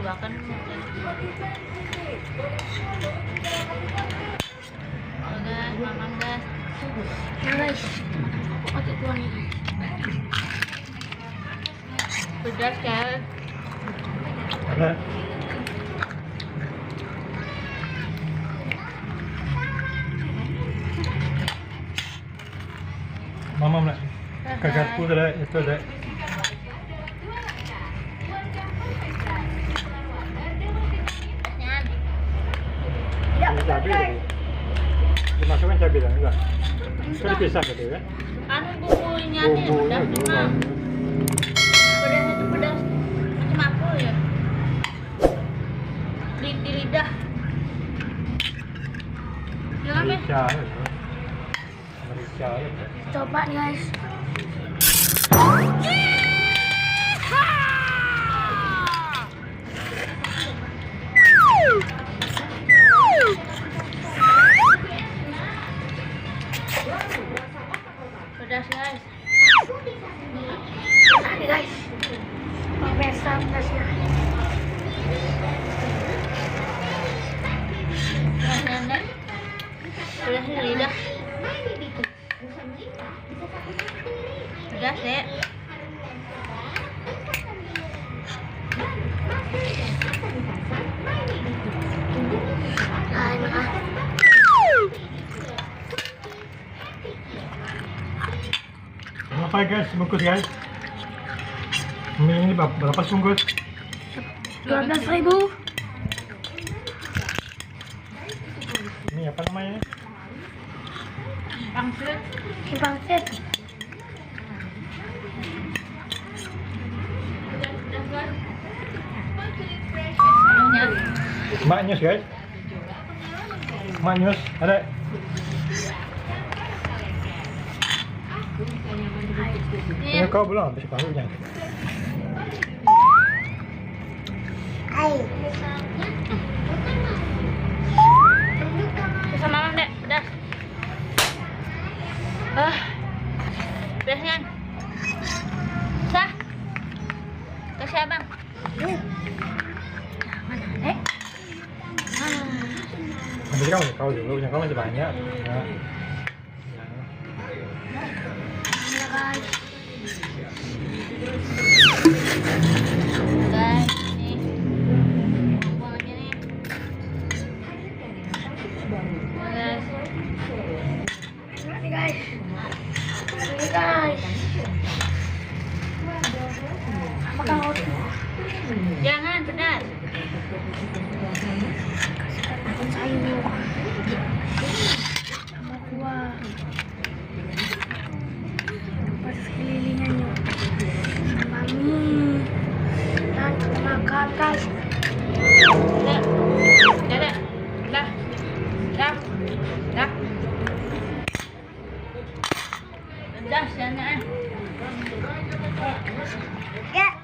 cobakan. Oh guys, mamam guys. Nah guys, pakai tuang ini. Pedas guys. Mamam lah. Kagak pun ada itu ada. Cabai tadi. Dimasukkan cabai dan enggak? Itu dipisah gitu ya? Anu bumbunya nih pedas memang. Pedas itu pedas macam apa ya? Di lidah. Jangan deh. Merica, merica. Coba nih guys. Pedas guys. Ini guys. Pemirsa pedasnya. Nenek. Pedasnya lidah. Pedas deh. Berapa guys, bungkus guys? Mie ini berapa bungkus? 12.000. Ini apa namanya? Pangsit. Pangsit. Maknyus guys. Maknyus ada. Ini kau belum habis parunya. Bisa mamam dek, pedas. Pedasnya. Sah. Kasih abang. Mana? Nanti kau dulu, punya kau masih banyak. Ya. Guys, nih. Buang aja nih. Guys. Ini guys. Ini guys. Makan roti. Jangan pedas. Kasihkan sayur. Sama kuah. Pas sekelilingnya nih. Sama mie. Dan makan guys. Dah. Dah. Dah. Dah. Dah. Pedas jangan. Ya.